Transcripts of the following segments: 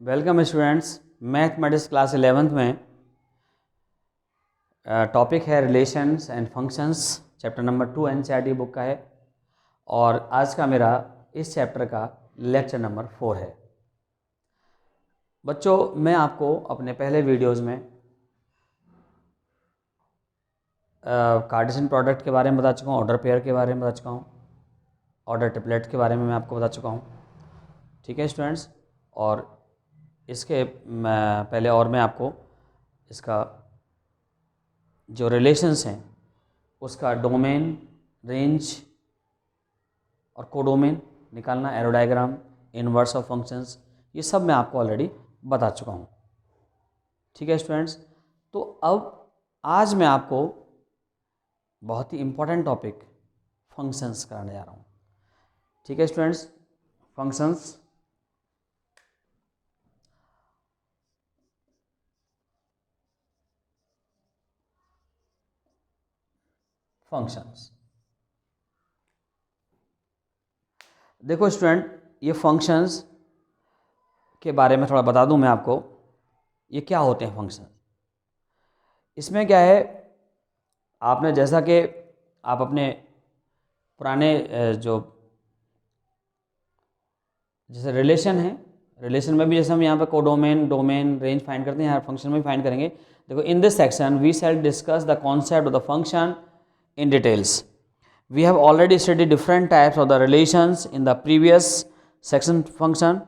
Welcome students. Mathematics class 11th में topic है relations and functions, chapter number 2 NCERT book का है और आज का मेरा इस चैप्टर का लेक्चर नंबर 4 है। बच्चों, मैं आपको अपने पहले वीडियोस में कार्टेशियन प्रोडक्ट के बारे में बता चुका हूँ, ऑर्डर पेयर के बारे में बता चुका हूँ, ऑर्डर ट्रिपलेट के बारे में मैं आपको बता चुका हूँ। ठीक है स्टूडेंट्स, और इसके पहले और मैं आपको इसका जो रिलेशंस हैं उसका डोमेन, रेंज और कोडोमेन निकालना, arrow diagram, inverse of functions, ये सब मैं आपको ऑलरेडी बता चुका हूँ। ठीक है स्टूडेंट्स, तो अब आज मैं आपको बहुत ही इम्पोर्टेंट टॉपिक फंक्शंस कराने जा रहा हूँ। ठीक है स्टूडेंट्स, फंक्शंस देखो स्टूडेंट, ये फंक्शंस के बारे में थोड़ा बता दूं मैं आपको, ये क्या होते हैं फंक्शन। इसमें क्या है, आपने जैसा कि आप अपने पुराने जो जैसे रिलेशन है, रिलेशन में भी जैसे हम यहाँ पे कोडोमेन, डोमेन, रेंज फाइंड करते हैं, यहाँ फंक्शन में भी फाइंड करेंगे। देखो, in this section we shall discuss the concept of the function in details. We have already studied different types of the relations in the previous section function.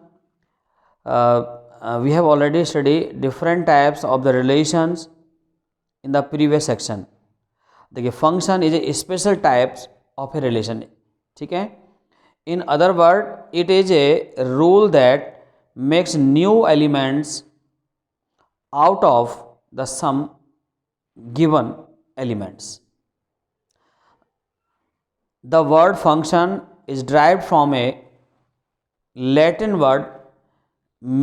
We have already studied different types of the relations in the previous section. देखिए, function is a special types of a relation. ठीक है, in other word it is a rule that makes new elements out of the some given elements. The word function is derived from a Latin word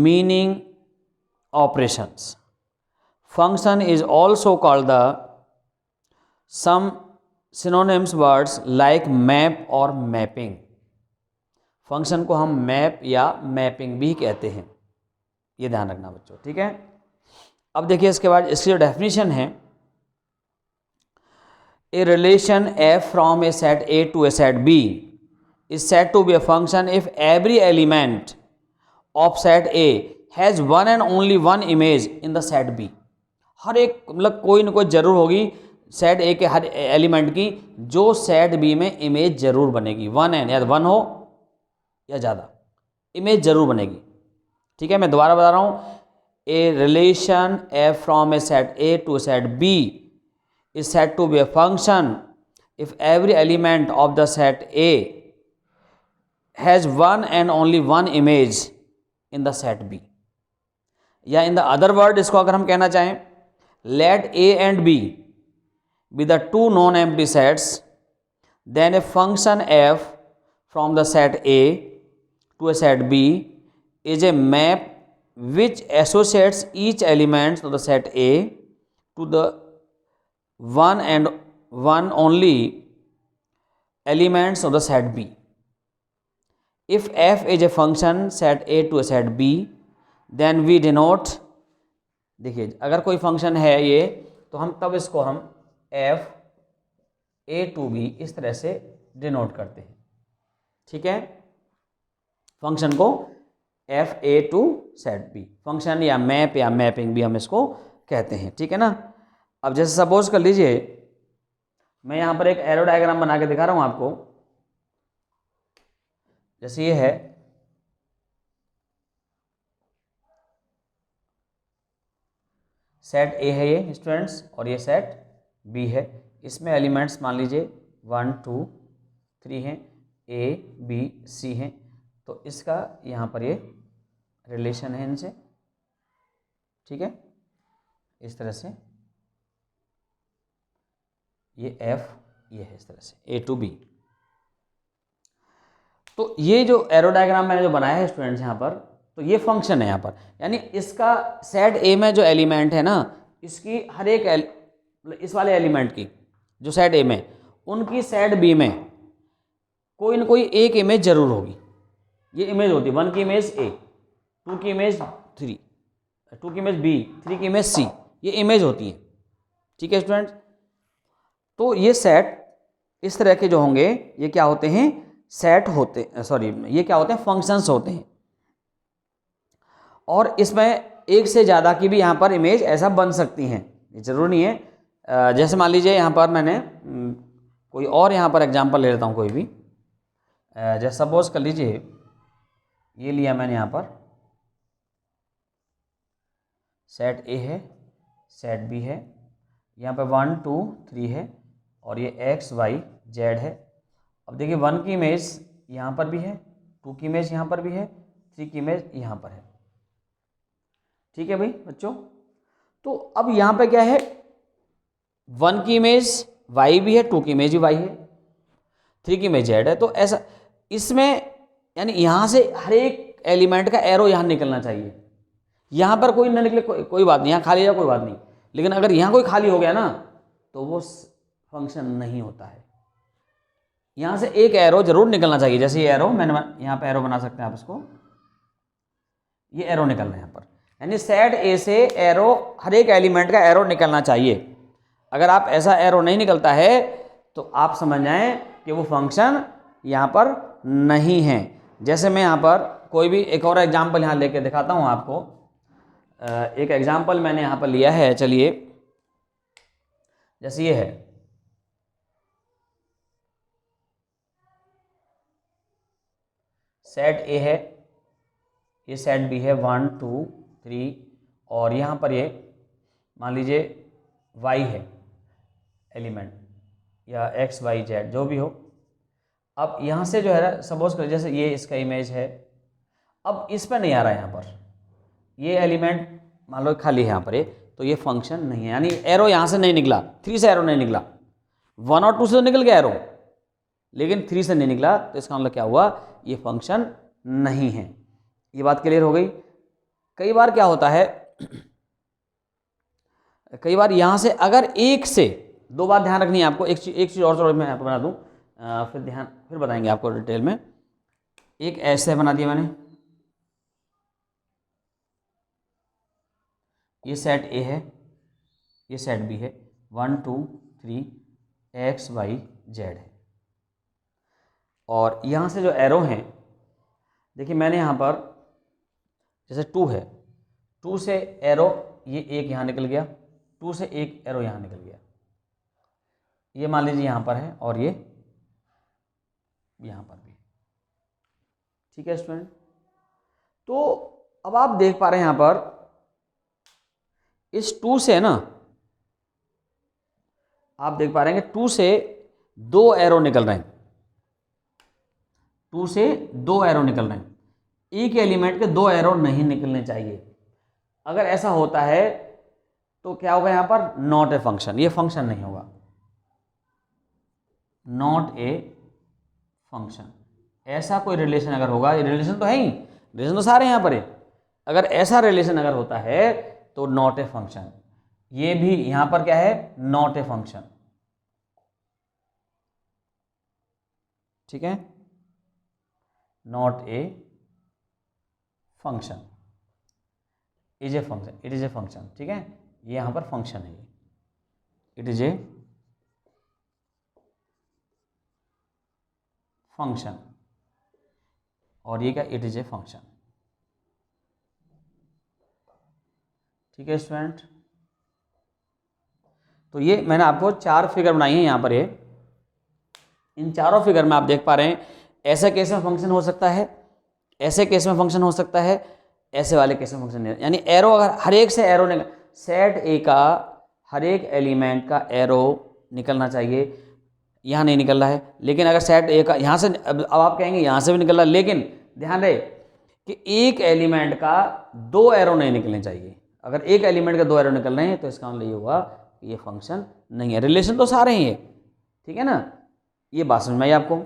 meaning operations. Function is also called the some synonyms words like map और mapping. Function को हम map या mapping भी कहते हैं, ये ध्यान रखना बच्चों। ठीक है, अब देखिए इसके बाद इसकी जो डेफिनेशन है, a relation f from a set A to a set B is said to be a function if every element of set A has one and only one image in the set B. हर एक मतलब कोई ना कोई जरूर होगी set ए के हर element की जो सेट बी में इमेज जरूर बनेगी। वन एन या वन हो या ज़्यादा, इमेज जरूर बनेगी। ठीक है, मैं दोबारा बता रहा हूँ, a relation f from a set A to set B is said to be a function if every element of the set A has one and only one image in the set B. या in the other word, इसको अगर हम कहना चाहें, let A and B be the two non-empty sets, then a function f from the set A to a set B is a map which associates each element of the set A to the one and one only elements of the set B. If f is a function set A to a set B, then we denote, देखिए अगर कोई function है ये, तो हम तब इसको हम f A to B इस तरह से डिनोट करते हैं। ठीक है, फंक्शन को f A to set B, function या मैप या मैपिंग भी हम इसको कहते हैं। ठीक है ना। अब जैसे सपोज कर लीजिए, मैं यहां पर एक एरो डायग्राम बना के दिखा रहा हूं आपको। जैसे ये है, सेट ए है ये स्टूडेंट्स, और ये सेट बी है। इसमें एलिमेंट्स मान लीजिए 1 2 3 हैं, ए बी सी हैं। तो इसका यहां पर ये रिलेशन है इनसे। ठीक है, इस तरह से ये F, ये है इस तरह से A to B। तो ये जो एरो डायग्राम मैंने जो बनाया है स्टूडेंट्स यहाँ पर, तो ये फंक्शन है यहाँ पर, यानी इसका सेट A में जो एलिमेंट है ना, इसकी हर एक इस वाले एलिमेंट की जो सेट A में, उनकी सेट B में कोई ना कोई एक इमेज जरूर होगी। ये इमेज होती है 1 की इमेज A, 2 की इमेज 3, 2 की इमेज बी, 3 की इमेज सी, ये इमेज होती है। ठीक है स्टूडेंट्स, तो ये सेट इस तरह के जो होंगे ये क्या होते हैं, सेट होते, सॉरी ये क्या होते हैं, फंक्शंस होते हैं। और इसमें एक से ज़्यादा की भी यहाँ पर इमेज ऐसा बन सकती हैं, ये जरूरी नहीं है। जैसे मान लीजिए यहाँ पर मैंने कोई और यहाँ पर एग्जांपल ले लेता हूँ कोई भी, जैसे सपोज कर लीजिए ये लिया मैंने यहाँ पर सेट ए है, सेट बी है, यहाँ पे 1 2 3 है और ये एक्स वाई जेड है। अब देखिए 1 की इमेज यहाँ पर भी है, 2 की इमेज यहाँ पर भी है, 3 की इमेज यहाँ पर है। ठीक है भाई बच्चों, तो अब यहाँ पे क्या है, 1 की इमेज वाई भी है, 2 की इमेज भी वाई है, 3 की इमेज जेड है। तो ऐसा इसमें यानी यहाँ से हर एक एलिमेंट का एरो यहाँ निकलना चाहिए, यहाँ पर कोई ना निकले कोई बात नहीं, यहाँ खाली है कोई बात नहीं, लेकिन अगर यहाँ कोई खाली हो गया ना तो वो फंक्शन नहीं होता है। यहाँ से एक एरो जरूर निकलना चाहिए, जैसे ये एरो मैंने यहाँ पे एरो बना सकते हैं आप इसको, ये एरो निकल रहा है यहाँ पर, यानी सेट ए से एरो हर एक एलिमेंट का एरो निकलना चाहिए। अगर आप ऐसा एरो नहीं निकलता है तो आप समझ जाएं कि वो फंक्शन यहाँ पर नहीं है। जैसे मैं यहाँ पर कोई भी एक और एग्जाम्पल यहाँ लेके दिखाता हूँ आपको। एक एग्जाम्पल मैंने यहाँ पर लिया है, चलिए जैसे ये है, सेट ए है, ये सेट बी है 1 2 3 और यहाँ पर ये मान लीजिए y है एलिमेंट या x y z जो भी हो। अब यहाँ से जो है सपोज कर जैसे ये इसका इमेज है, अब इस पर नहीं आ रहा है, यहाँ पर ये एलिमेंट मान लो खाली है यहाँ पर, ये तो ये फंक्शन नहीं है, यानी एरो यहाँ से नहीं निकला, 3 से एरो नहीं निकला, 1 और 2 से तो निकल गया एरो, लेकिन 3 से नहीं निकला, तो इसका मतलब क्या हुआ, ये फंक्शन नहीं है। ये बात क्लियर हो गई। कई बार क्या होता है, कई बार यहाँ से अगर एक से, दो बात ध्यान रखनी है आपको, एक चीज़ और मैं यहाँ पर बना दूँ, फिर बताएंगे आपको डिटेल में। एक ऐसे बना दिया मैंने, ये सेट ए है, ये सेट बी है, 1 2 3 एक्स वाई जेड है। और यहाँ से जो एरो हैं, देखिए मैंने यहाँ पर जैसे 2 है, 2 से एरो ये एक यहाँ निकल गया, 2 से एक एरो यहाँ निकल गया, ये मान लीजिए यहाँ पर है और ये यहाँ पर भी। ठीक है स्टूडेंट, तो अब आप देख पा रहे हैं यहाँ पर इस 2 से ना, आप देख पा रहे हैं कि 2 से 2 एरो निकल रहे हैं, 2 से 2 एरो निकल रहे हैं, एक एलिमेंट के 2 एरो नहीं निकलने चाहिए। अगर ऐसा होता है तो क्या होगा, यहाँ पर नॉट ए फंक्शन, ये फंक्शन नहीं होगा, नॉट ए फंक्शन। ऐसा कोई रिलेशन अगर होगा, ये रिलेशन तो है ही, रिलेशन तो सारे यहाँ पर है, अगर ऐसा रिलेशन अगर होता है तो नॉट ए फंक्शन। ये भी यहाँ पर क्या है, नॉट ए फंक्शन। ठीक है, not a function, is a function, it is a function. ठीक है, ये यहाँ पर फंक्शन है, इट इज ए फंक्शन, और ये क्या, इट इज ए फंक्शन। ठीक है स्टूडेंट, तो ये मैंने आपको 4 फिगर बनाई है यहाँ पर, ये इन चारों फिगर में आप देख पा रहे हैं, ऐसे केस में फंक्शन हो सकता है, ऐसे केस में फंक्शन हो सकता है, ऐसे वाले केस में फंक्शन नहीं, यानी एरो अगर हर एक से एरो निकल, सेट ए का हर एक एलिमेंट का एरो निकलना चाहिए, यहाँ नहीं निकल रहा है। लेकिन अगर सेट ए का यहाँ से, अब आप कहेंगे यहाँ से भी निकल रहा है, लेकिन ध्यान रहे कि एक एलिमेंट का 2 एरो नहीं निकलने चाहिए। अगर एक एलिमेंट का 2 एरो निकल रहे हैं तो इसका मतलब ये हुआ कि ये फंक्शन नहीं है, रिलेशन तो सारे ही है। ठीक है ना, ये बात समझ में आई आपको।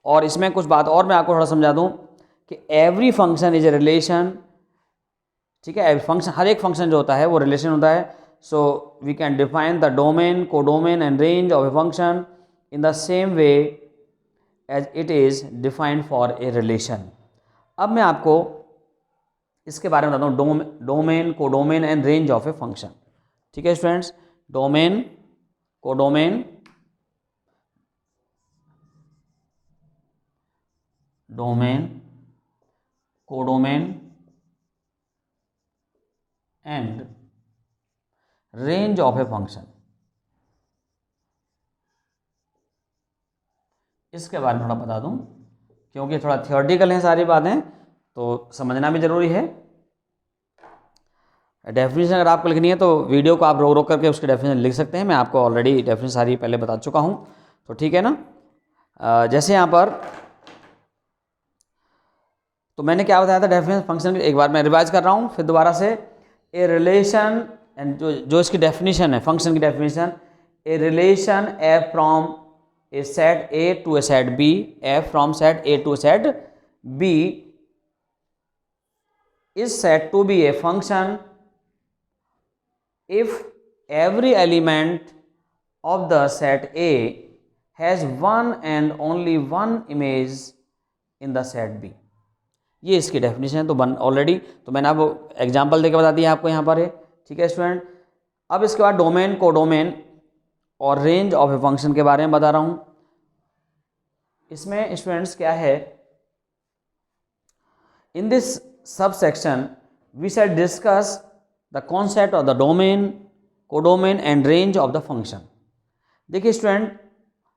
और इसमें कुछ बात और मैं आपको थोड़ा समझा दूं कि every function is a relation. ठीक है, फंक्शन, हर एक फंक्शन जो होता है वो रिलेशन होता है। So we can define the domain, codomain and range of a function in the same way as it is defined for a relation। अब मैं आपको इसके बारे में बताता हूँ, domain, codomain and range of a function. ठीक है students, domain, codomain, domain, codomain and range of a function, इसके बारे में थोड़ा बता दूं, क्योंकि थोड़ा थियोरेटिकल हैं सारी बातें, तो समझना भी जरूरी है। डेफिनेशन अगर आपको लिखनी है तो वीडियो को आप रोक रोक करके उसकी डेफिनेशन लिख सकते हैं, मैं आपको ऑलरेडी डेफिनेशन सारी पहले बता चुका हूं, तो ठीक है ना। जैसे यहाँ पर तो मैंने क्या बताया था डेफिनेशन फंक्शन, एक बार मैं रिवाइज कर रहा हूँ फिर दोबारा से। ए रिलेशन, एंड जो इसकी डेफिनेशन है फंक्शन की definition, a relation f from a set A to a set B, f from set A to set B is said to be a function if every element of the set A has one and only one image in the set B। ये इसकी definition है, तो already तो मैंने अब example देके बता दिया आपको यहाँ पर है। ठीक है स्टूडेंट, अब इसके बाद डोमेन, कोडोमेन और रेंज ऑफ ए फंक्शन के बारे में बता रहा हूँ। इसमें स्टूडेंट्स क्या है, in this subsection we shall discuss the concept of the domain, codomain and range of the function। देखिए स्टूडेंट,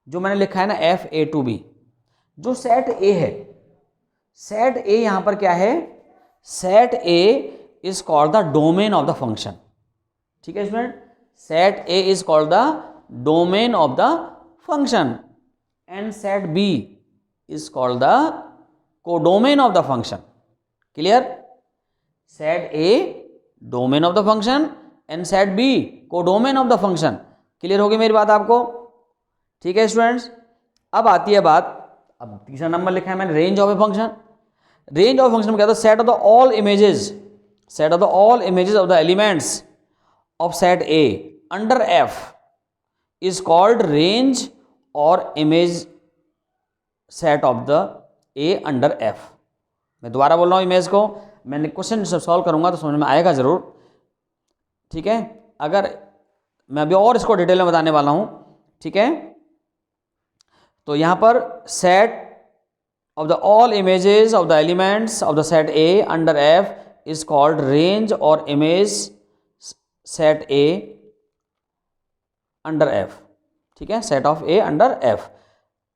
जो मैंने लिखा है ना एफ ए टू बी, जो सेट ए है, सेट ए यहां पर क्या है, set A is called the domain of the function. ठीक है student, set A is called the domain of the function and set B is called the codomain of the function. Clear, set A domain of the function and set B codomain of the function. Clear होगी मेरी बात आपको? ठीक है students, अब आती है बात, अब तीसरा नंबर लिखा है मैंने range of a function. Range of function में क्या होता है, set of the all images, set of the all images of the elements of set A under f is called range और image set of the A under f. मैं दोबारा बोल रहा हूँ, इमेज को मैंने क्वेश्चन जब सॉल्व करूंगा तो समझ में आएगा जरूर। ठीक है, अगर मैं अभी और इसको डिटेल में बताने वाला हूं। ठीक है, तो यहां पर set of the all images of the elements of the set A under f is called range और image set A under f. ठीक है, set of A under f.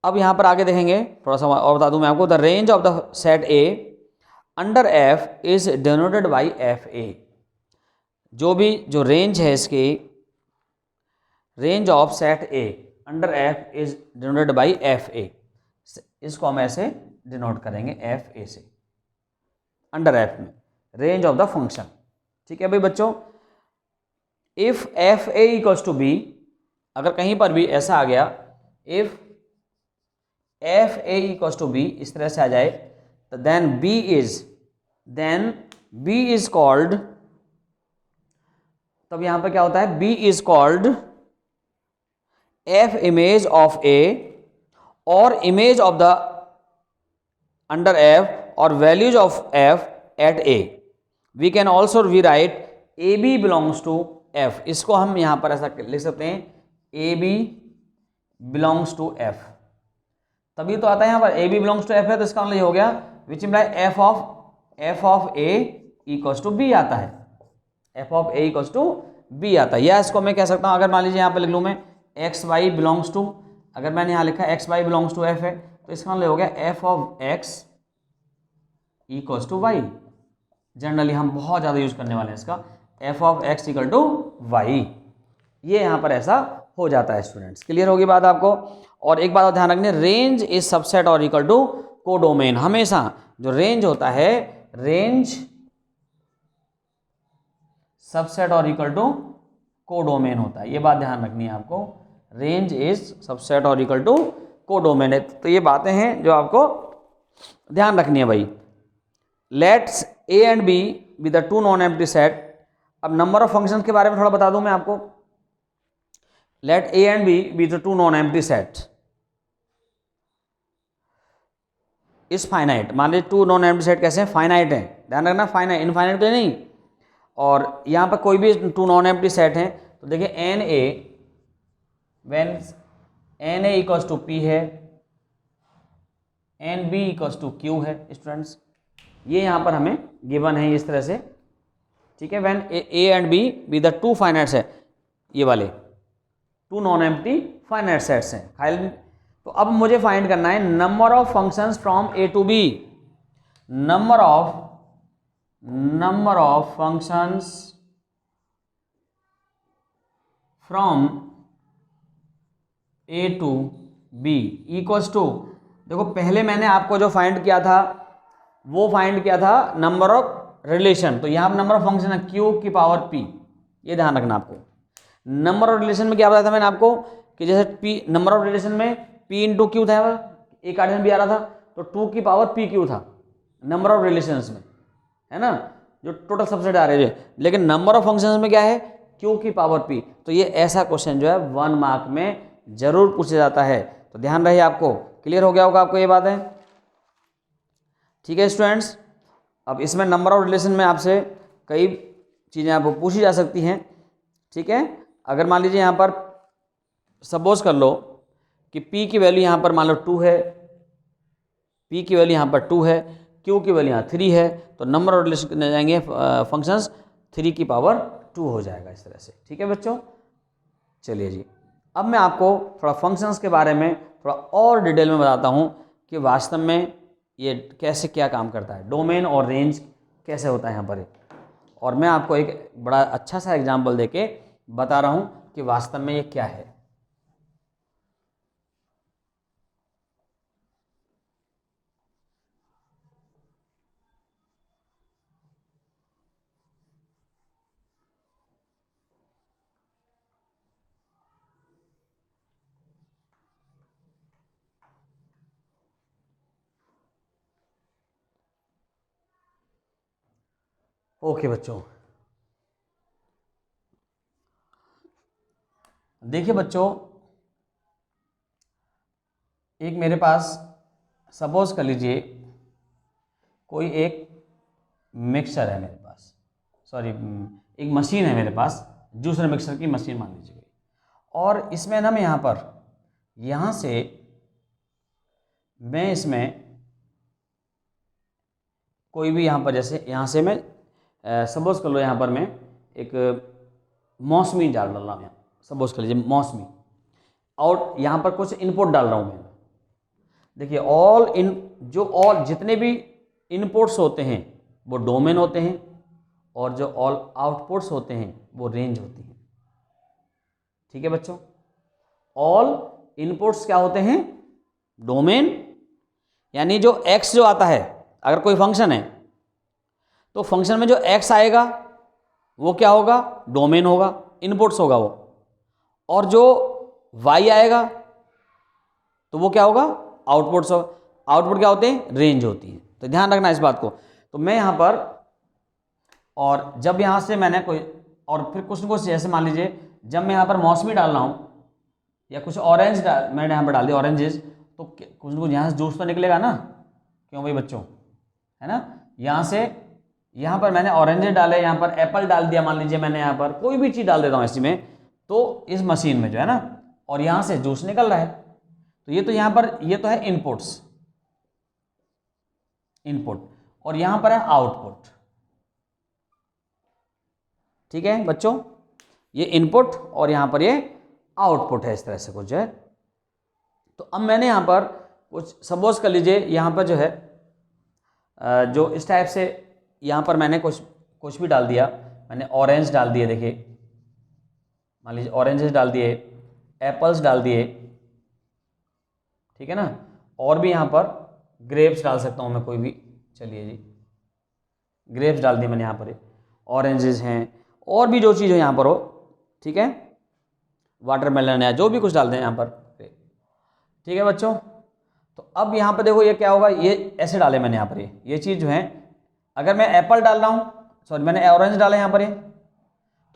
अब यहां पर आगे देखेंगे, थोड़ा सा और बता दूं मैं आपको, the range of the set A under f is denoted by f A. जो रेंज है इसकी, range of set A under f is denoted by f A. इसको हम ऐसे डिनोट करेंगे एफ ए से, अंडर एफ में रेंज ऑफ द फंक्शन। ठीक है भाई बच्चों, if f a equals to b, अगर कहीं पर भी ऐसा आ गया, if f a equals to B, इस तरह से आ जाए, तो then B is called, तब यहां पर क्या होता है, B is called F image of A or image of the under F or values of F at A। We can also rewrite AB belongs to F। इसको हम यहां पर ऐसा लिख सकते हैं, AB belongs to F। तभी तो आता है यहां पर AB belongs to F है, तो इसका मतलब ये हो गया which imply f of a equals to b आता है, f of a equals to b आता है। या इसको मैं कह सकता हूं, अगर मान लीजिए यहाँ पे लिख लूँ मैं x y बिलोंग्स टू, अगर मैंने यहाँ लिखा x y belongs to f है, तो इसका मतलब हो गया f of x equals to y। Generally हम बहुत ज़्यादा यूज करने वाले हैं इसका, f of x equal to y। ये यहाँ पर ऐसा हो जाता है स्टूडेंट्स। क्लियर होगी बात आपको? और एक बात ध्यान रखने, रेंज इज सबसेट और इक्वल टू कोडोमेन। हमेशा जो रेंज होता है, रेंज सबसेट और इक्वल टू कोडोमेन होता है। ये बात ध्यान रखनी है आपको, रेंज इज सबसेट और इक्वल टू कोडोमेन है। तो ये बातें हैं जो आपको ध्यान रखनी है भाई। Let's A and B with the two non empty set. अब नंबर ऑफ फंक्शन के बारे में थोड़ा बता दूं मैं आपको। Let A and B with the two non empty set. Is finite. मान लीजिए टू नॉन एम्प्टी सेट कैसे हैं, फाइनाइट हैं, ध्यान रखना फाइनाइट, इनफाइनाइट तो नहीं। और यहाँ पर कोई भी टू नॉन एम्प्टी सेट हैं तो देखिए n A, when n A equals to p है, n B equals to q है स्टूडेंट्स, ये यहाँ पर हमें गिवन है इस तरह से, ठीक है। When A and B the two finites है, ये वाले two non empty finite sets हैं खाली। तो अब मुझे फाइंड करना है number of functions from A to B, number of functions from A to B equals to, देखो पहले मैंने आपको जो फाइंड किया था वो फाइंड किया था नंबर ऑफ रिलेशन, तो यहाँ पर नंबर ऑफ फंक्शन है क्यू की पावर पी, ये ध्यान रखना आपको। नंबर ऑफ रिलेशन में क्या बताया था मैंने आपको कि जैसे पी, नंबर ऑफ रिलेशन में पी इंटू क्यू था, एक कार्डियन भी आ रहा था, तो टू की पावर पी क्यू था नंबर ऑफ रिलेशंस में, है ना, जो टोटल सबसेट आ रहे हैं। लेकिन नंबर ऑफ फंक्शंस में क्या है, क्यू की पावर पी। तो ये ऐसा क्वेश्चन जो है 1 मार्क में जरूर पूछा जाता है, तो ध्यान रहे आपको। क्लियर हो गया होगा आपको ये बात है, ठीक है स्टूडेंट्स। अब इसमें नंबर ऑफ रिलेशन में आपसे कई चीज़ें आपको पूछी जा सकती हैं, ठीक है। अगर मान लीजिए यहाँ पर सपोज कर लो कि P की वैल्यू यहाँ पर मान लो 2 है, P की वैल्यू यहाँ पर 2 है, Q की वैल्यू यहाँ 3 है, तो नंबर ऑफ रिलेशन कितने जाएंगे, फंक्शंस 3 की पावर 2 हो जाएगा इस तरह से, ठीक है बच्चों। चलिए जी, अब मैं आपको थोड़ा फंक्शंस के बारे में थोड़ा और डिटेल में बताता हूँ कि वास्तव में ये कैसे क्या काम करता है, डोमेन और रेंज कैसे होता है यहाँ पर। और मैं आपको एक बड़ा अच्छा सा एग्जाम्पल देके बता रहा हूँ कि वास्तव में ये क्या है। ओके बच्चों, देखिए बच्चों, एक मेरे पास सपोज कर लीजिए कोई एक मिक्सर है मेरे पास, सॉरी एक मशीन है मेरे पास, जूसर मिक्सर की मशीन मान लीजिए, और इसमें ना मैं यहाँ पर यहाँ से मैं इसमें कोई भी यहाँ पर जैसे यहाँ से मैं सपोज कर लो यहाँ पर मैं एक मौसमी डाल रहा हूँ, सपोज कर लीजिए मौसमी, और यहाँ पर कुछ इनपुट डाल रहा हूँ मैं। देखिए ऑल जितने भी इनपुट्स होते हैं वो डोमेन होते हैं, और जो ऑल आउटपुट्स होते हैं वो रेंज होती हैं, ठीक है बच्चों। ऑल इनपुट्स क्या होते हैं, डोमेन, यानी जो x जो आता है, अगर कोई फंक्शन है तो फंक्शन में जो x आएगा वो क्या होगा, डोमेन होगा, इनपुट्स होगा वो, और जो y आएगा तो वो क्या होगा, आउटपुट्स होगा। आउटपुट क्या होते हैं, रेंज होती है, तो ध्यान रखना इस बात को। तो मैं यहाँ पर, और जब यहाँ से मैंने कोई, और फिर कुछ न कुछ जैसे मान लीजिए जब मैं यहाँ पर मौसमी डाल रहा हूँ या कुछ ऑरेंज मैंने यहाँ पर डाल दिया ऑरेंजेस, तो कुछ न कुछ यहाँ से जूस तो निकलेगा ना, क्यों भाई बच्चों, है ना। यहाँ से यहाँ पर मैंने ऑरेंजेस डाले, यहाँ पर एप्पल डाल दिया, मान लीजिए मैंने यहाँ पर कोई भी चीज़ डाल देता हूँ ऐसी में, तो इस मशीन में जो है ना, और यहाँ से जूस निकल रहा है, तो ये तो यहाँ पर ये तो है इनपुट्स, इनपुट, और यहाँ पर है आउटपुट, ठीक है बच्चों। ये इनपुट और यहाँ पर ये आउटपुट है, इस तरह से कुछ है। तो अब मैंने यहाँ पर कुछ सपोज कर लीजिए यहाँ पर जो है जो इस टाइप से यहाँ पर मैंने कुछ भी डाल दिया, मैंने ऑरेंज डाल दिए, देखिए मान लीजिए ऑरेंजेस डाल दिए, एप्पल्स डाल दिए, ठीक है ना, और भी यहाँ पर ग्रेप्स डाल सकता हूँ मैं कोई भी, चलिए जी ग्रेप्स डाल दिए मैंने यहाँ पर, ऑरेंजेस हैं, और भी जो चीज़ हो यहाँ पर हो, ठीक है, वाटरमेलन है, जो भी कुछ डाल दें यहाँ पर, ठीक है बच्चों। तो अब यहाँ पर देखो ये क्या होगा, ये ऐसे डाले मैंने यहाँ पर, ये चीज़ जो है, अगर मैं एप्पल डाल रहा हूँ, सॉरी मैंने ऑरेंज डाला यहाँ पर, ये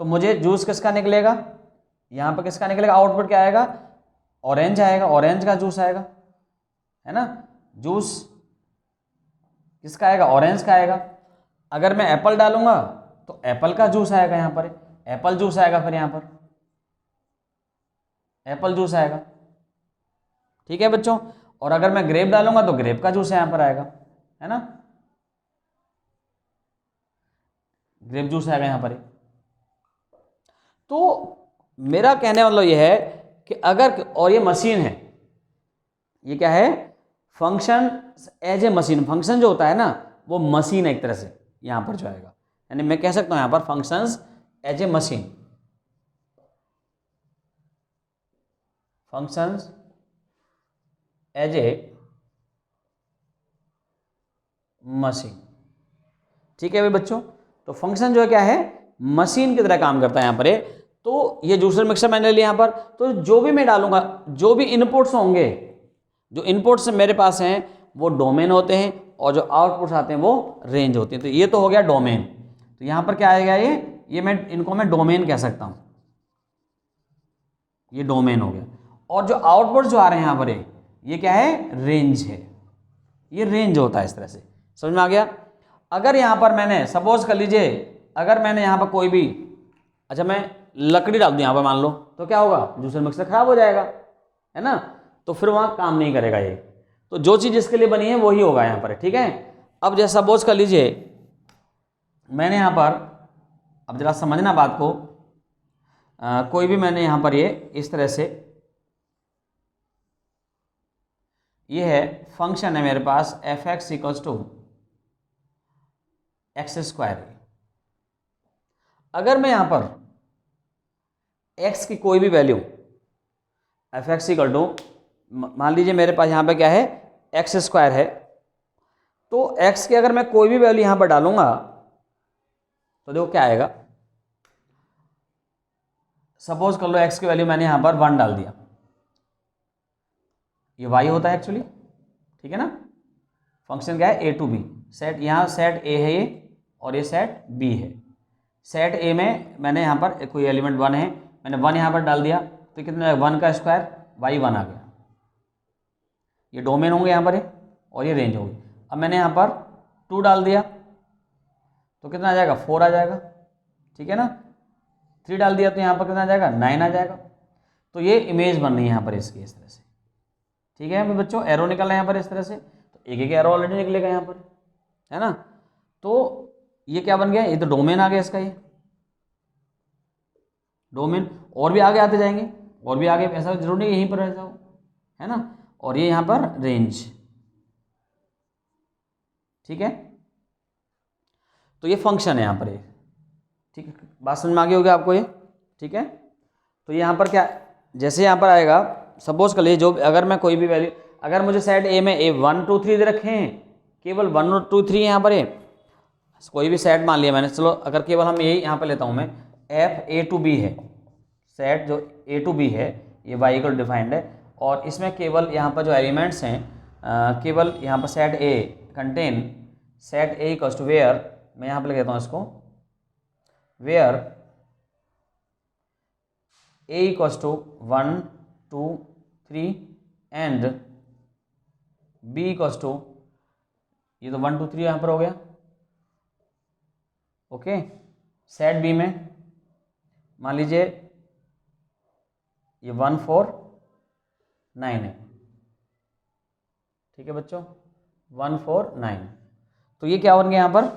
तो मुझे जूस किसका निकलेगा, यहाँ पर किसका निकलेगा, आउटपुट क्या आएगा, ऑरेंज आएगा, ऑरेंज का जूस आएगा, है ना, जूस किसका आएगा, ऑरेंज का आएगा। अगर मैं एप्पल डालूंगा तो एप्पल का जूस आएगा यहाँ पर, एप्पल जूस आएगा, फिर यहाँ पर एप्पल जूस आएगा, ठीक है बच्चों। और अगर मैं ग्रेप डालूंगा तो ग्रेप का जूस यहाँ पर आएगा, है ना, ग्रेप जूस आएगा यहाँ पर। तो मेरा कहने मतलब ये है कि अगर, और ये मशीन है, ये क्या है, function as a machine, function जो होता है ना वो मशीन है एक तरह से यहाँ पर जो आएगा, यानी मैं कह सकता हूँ यहाँ पर functions as a machine, functions as a machine, ठीक है भाई बच्चों। तो फंक्शन जो है क्या है, मशीन की तरह काम करता है यहाँ पर। तो ये जूसर मिक्सर मैंने लिया यहाँ पर, तो जो भी मैं डालूंगा, जो भी इनपुट्स होंगे, जो इनपुट्स मेरे पास हैं वो डोमेन होते हैं, और जो आउटपुट्स आते हैं वो रेंज होती है। तो ये तो हो गया डोमेन। तो यहाँ पर क्या आएगा, ये मैं इनको मैं डोमेन कह सकता हूँ, ये डोमेन हो गया। और जो आउटपुट्स जो आ रहे हैं यहाँ पर ये क्या है, रेंज है, ये रेंज होता है इस तरह से, समझ में आ गया। अगर यहाँ पर मैंने सपोज कर लीजिए, अगर मैंने यहाँ पर कोई भी, अच्छा मैं लकड़ी डाल दूँ यहाँ पर मान लो, तो क्या होगा, जूसर मिक्सर खराब हो जाएगा, है ना, तो फिर वहाँ काम नहीं करेगा ये। तो जो चीज़ इसके लिए बनी है वही होगा यहाँ पर, ठीक है। अब जैसे सपोज कर लीजिए मैंने यहाँ पर, अब जरा समझना बात को, कोई भी मैंने यहाँ पर ये इस तरह से, ये है फंक्शन है मेरे पास f x equals to x square. अगर मैं यहाँ पर x की कोई भी value, f x equal to, मान लीजिए मेरे पास यहाँ पे क्या है, एक्स स्क्वायर है, तो x की अगर मैं कोई भी वैल्यू यहाँ पर डालूंगा तो देखो क्या आएगा। सपोज कर लो x की वैल्यू मैंने यहाँ पर 1 डाल दिया, ये y होता है एक्चुअली, ठीक है ना। फंक्शन क्या है, a टू b, सेट, यहाँ सेट a है ये, और ये सेट b है। सेट a में मैंने यहाँ पर कोई एलिमेंट 1 है, मैंने 1 यहाँ पर डाल दिया, तो कितना, 1 का स्क्वायर y 1 आ गया। ये डोमेन होंगे यहाँ पर और ये रेंज होगी। अब मैंने यहाँ पर 2 डाल दिया तो कितना आ जाएगा, 4 आ जाएगा, ठीक है ना। 3 डाल दिया तो यहाँ पर कितना आ जाएगा, 9 आ जाएगा। तो ये इमेज बन रही है यहाँ पर इसकी इस तरह से, ठीक है बच्चों। एरो निकल रहा है यहाँ पर इस तरह से, तो एक एक एरो ऑलरेडी निकलेगा यहाँ पर, है ना। तो ये क्या बन गया, ये तो डोमेन आ गया इसका, ये डोमेन। और भी आगे आते जाएंगे, और भी आगे, ऐसा जरूर नहीं यहीं पर ऐसा हो, है ना। और ये यहाँ पर रेंज, ठीक है। तो ये फंक्शन है यहाँ पर, ये ठीक है, बात समझ में आ गई होगी आपको ये, ठीक है। तो यहाँ पर क्या, जैसे यहाँ पर आएगा, सपोज कर लीजिए जो, अगर मैं कोई भी वैल्यू, अगर मुझे सेट ए में ए 1 2 3 दे रखे हैं, केवल 1 और 2 3 यहाँ पर है, कोई भी सेट मान लिया मैंने, चलो अगर केवल हम यही यहाँ पर लेता हूँ मैं, एफ ए टू बी है, सेट जो ए टू बी है ये वाई इक्वल डिफाइंड है, और इसमें केवल यहाँ पर जो एलिमेंट्स हैं, केवल यहाँ पर set A contain set A equals to where, मैं यहाँ पर लिख देता हूँ इसको, where A equals to 1 2 3 and B equals to, ये तो 1 2 3 यहाँ पर हो गया, ओके। सेट बी में मान लीजिए ये 1 4 9 है, ठीक है बच्चों, 1 4 9। तो ये क्या बन गया यहाँ पर,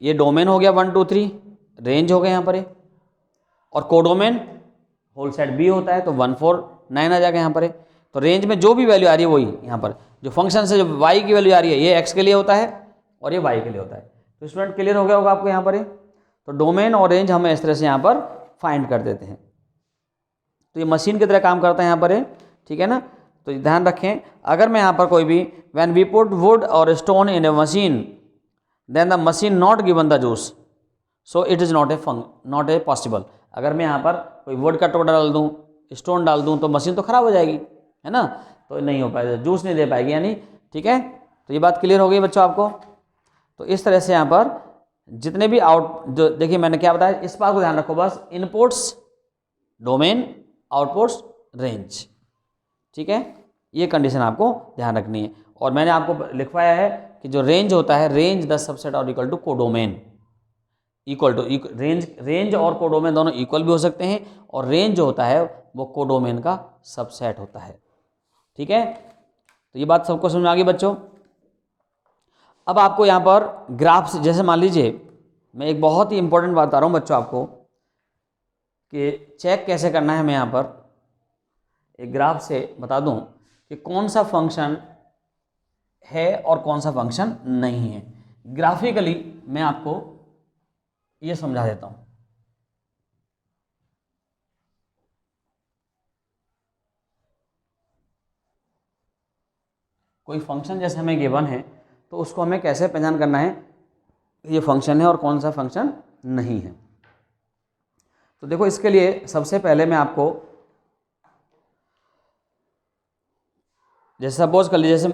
ये डोमेन हो गया 1 2 3, रेंज हो गया यहाँ पर, और कोडोमेन होल सेट बी होता है, तो 1 4 9 आ जाएगा यहाँ पर। तो रेंज में जो भी वैल्यू आ रही है वही यहाँ पर, जो फंक्शन से जो y की वैल्यू आ रही है ये x के लिए होता है और ये y के लिए होता है। तो स्टूडेंट क्लियर हो गया होगा आपको यहाँ पर। तो डोमेन और रेंज हम इस तरह से यहाँ पर फाइंड कर देते हैं। तो ये मशीन की तरह काम करता है यहाँ पर, ठीक है ना। तो ध्यान रखें, अगर मैं यहाँ पर कोई भी, व्हेन वी पुट वुड और stone in a machine then the machine not given the juice, so it is not a possible. अगर मैं यहाँ पर कोई वुड का टुकड़ा डाल दूँ, स्टोन डाल दूँ, तो मशीन तो ख़राब हो जाएगी, है ना, तो नहीं हो पाएगा, जूस नहीं दे पाएगी यानी, ठीक है। तो ये बात क्लियर हो गई बच्चों आपको। तो इस तरह से यहाँ पर जितने भी जो देखिए मैंने क्या बताया, इस बात को ध्यान रखो बस, इनपुट्स डोमेन, आउटपुट्स रेंज, ठीक है, ये कंडीशन आपको ध्यान रखनी है। और मैंने आपको लिखवाया है कि जो रेंज होता है, रेंज द सबसेट और equal to codomain, equal to range और कोडोमेन दोनों इक्वल भी हो सकते हैं, और रेंज जो होता है वो कोडोमेन का सबसेट होता है। ठीक है, तो ये बात सबको समझ में आ गई बच्चों। अब आपको यहाँ पर ग्राफ से, जैसे मान लीजिए मैं एक बहुत ही इंपॉर्टेंट बात बता रहा हूँ बच्चों आपको कि चेक कैसे करना है। मैं यहाँ पर एक ग्राफ से बता दूँ कि कौन सा फंक्शन है और कौन सा फंक्शन नहीं है। ग्राफिकली मैं आपको ये समझा देता हूँ। कोई फंक्शन जैसे हमें गिवन है तो उसको हमें कैसे पहचान करना है ये फंक्शन है और कौन सा फंक्शन नहीं है। तो देखो, इसके लिए सबसे पहले मैं आपको, जैसे सपोज कर लीजिए, जैसे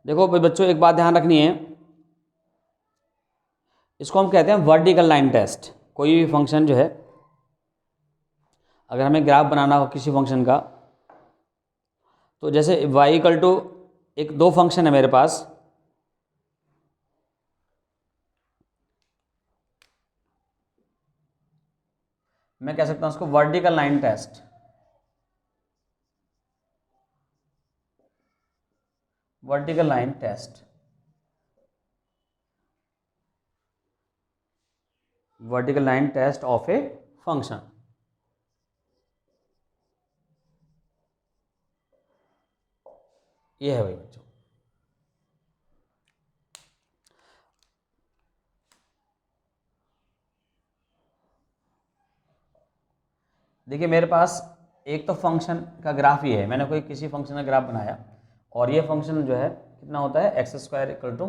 देखो भाई बच्चों, एक बात ध्यान रखनी है, इसको हम कहते हैं वर्टिकल लाइन टेस्ट। कोई भी फंक्शन जो है, अगर हमें ग्राफ बनाना हो किसी फंक्शन का, तो जैसे y इक्वल टू, एक दो फंक्शन है मेरे पास, मैं कह सकता हूं उसको vertical line test. Vertical line test, vertical line test of a function. ये है भाई बच्चों। देखिए मेरे पास एक तो फंक्शन का ग्राफ ही है, मैंने कोई किसी फंक्शन का ग्राफ बनाया, और ये फंक्शन जो है कितना होता है, x square equal to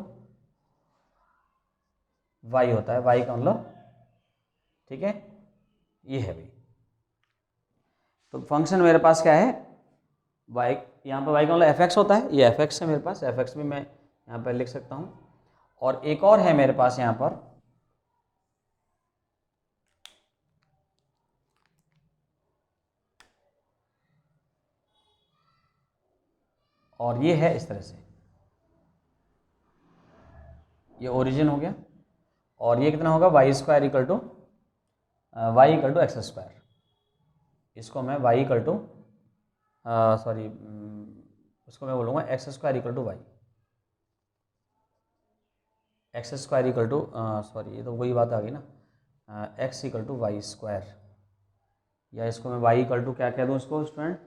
y होता है, वाई का मतलब, ठीक है, ये है भाई। तो फंक्शन मेरे पास क्या है, वाई, यहाँ पर वाई का मतलब एफ एक्स होता है, ये एफ एक्स है मेरे पास, एफ एक्स भी मैं यहाँ पर लिख सकता हूँ। और एक और है मेरे पास यहाँ पर, और ये है इस तरह से, ये ओरिजिन हो गया, और ये कितना होगा, y square equal to y equal to x square. इसको मैं वाई इक्वल टू सॉरी उसको मैं बोलूँगा x square equal to y, x square equal to sorry ये तो वही बात आ गई ना, x equal to y square, या इसको मैं वाई इक्वल टू क्या कह दूँ इसको स्टूडेंट,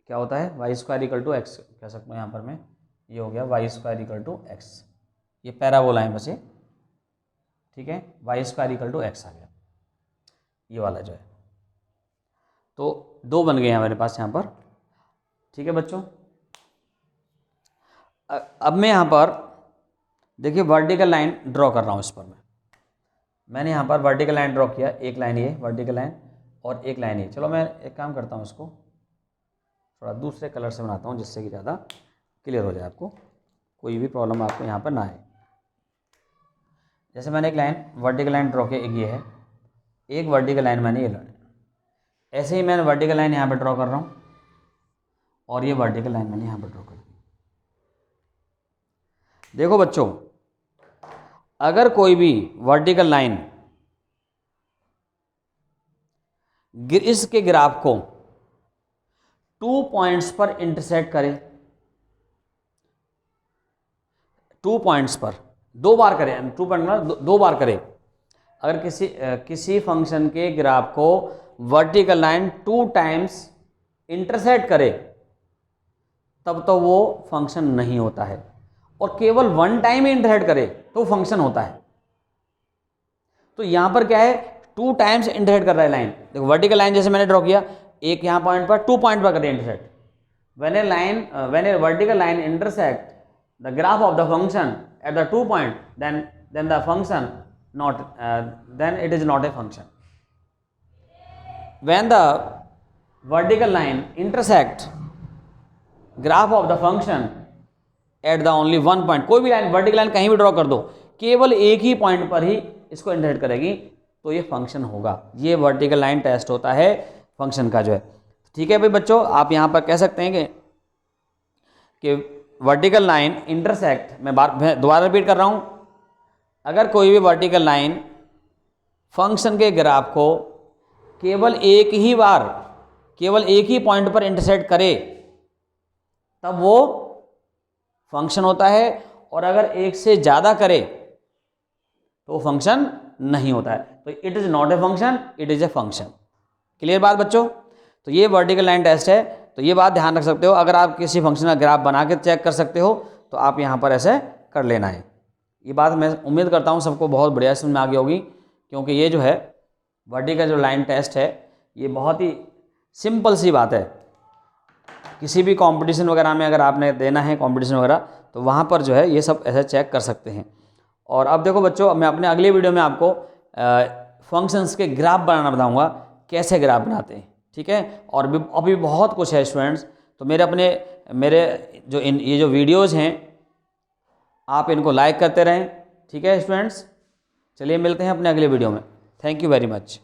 क्या होता है, y square equal to x कह सकता हूँ यहाँ पर मैं, ये हो गया y square equal to x, ये पैराबोला है बस ये, ठीक है, y square equal to x आ गया, ये वाला जो है। तो दो बन गए हैं मेरे पास यहाँ पर, ठीक है बच्चों। अब मैं यहाँ पर देखिए वर्टिकल लाइन ड्रॉ कर रहा हूँ इस पर, मैंने यहाँ पर वर्टिकल लाइन ड्रॉ किया, एक लाइन ये वर्टिकल लाइन और एक लाइन ये। चलो मैं एक काम करता हूँ, इसको थोड़ा दूसरे कलर से बनाता हूँ जिससे कि ज़्यादा क्लियर हो जाए, आपको कोई भी प्रॉब्लम आपको यहाँ पर ना आए। जैसे मैंने एक लाइन वर्टिकल लाइन ड्रॉ किया, एक ये है, एक वर्टिकल लाइन मैंने ये लाइन, ऐसे ही मैंने वर्टिकल लाइन यहाँ पर ड्रॉ कर रहा हूँ, और ये वर्टिकल लाइन मैंने यहाँ पर ड्रॉ कर दी। देखो बच्चों, अगर कोई भी वर्टिकल लाइन इसके ग्राफ को 2 पॉइंट्स पर इंटरसेक्ट करे, 2 पॉइंट्स पर दो बार करे, 2 पॉइंट मतलब दो बार करे, अगर किसी फंक्शन के ग्राफ को वर्टिकल लाइन 2 टाइम्स इंटरसेक्ट करे, तब तो वो फंक्शन नहीं होता है, और केवल 1 टाइम इंटरसेक्ट करे तो फंक्शन होता है। तो यहां पर क्या है, 2 टाइम्स इंटरसेक्ट कर रहा है लाइन। देखो वर्टिकल लाइन जैसे मैंने ड्रॉ किया, एक यहाँ पॉइंट पर 2 पॉइंट पर करे intersect, when a vertical line intersect the graph of the function at the 2 point, then the function then it is not a function. When the vertical line intersect graph of the function at the only 1 point, कोई भी line vertical line कहीं भी draw कर दो, केवल एक ही point पर ही इसको इंटरसेक्ट करेगी, तो ये फंक्शन होगा। ये वर्टिकल लाइन टेस्ट होता है फंक्शन का जो है। ठीक है भाई बच्चों, आप यहाँ पर कह सकते हैं कि वर्टिकल लाइन इंटरसेक्ट, मैं दोबारा रिपीट कर रहा हूँ, अगर कोई भी वर्टिकल लाइन फंक्शन के ग्राफ को केवल एक ही बार, केवल एक ही पॉइंट पर इंटरसेक्ट करे तब वो फंक्शन होता है, और अगर एक से ज़्यादा करे तो फंक्शन नहीं होता है। तो it is not a function, it is a function. Clear बात बच्चों? तो ये वर्टिकल लाइन टेस्ट है। तो ये बात ध्यान रख सकते हो, अगर आप किसी फंक्शन का ग्राफ बना के चेक कर सकते हो तो आप यहाँ पर ऐसे कर लेना है। ये बात मैं उम्मीद करता हूँ सबको बहुत बढ़िया समझ में आ गई होगी, क्योंकि ये जो है वर्टिकल जो लाइन टेस्ट है ये बहुत ही सिंपल सी बात है। किसी भी कंपटीशन वगैरह में अगर आपने देना है कंपटीशन वगैरह, तो वहाँ पर जो है ये सब ऐसे चेक कर सकते हैं। और अब देखो बच्चों, मैं अपने अगले वीडियो में आपको फंक्शंस के ग्राफ बनाना बताऊँगा, कैसे ग्राफ बनाते हैं, ठीक है। और भी अभी बहुत कुछ है स्टूडेंट्स, तो मेरे जो ये जो वीडियोज़ हैं आप इनको लाइक करते रहें, ठीक है स्टूडेंट्स। चलिए मिलते हैं अपने अगले वीडियो में। Thank you very much.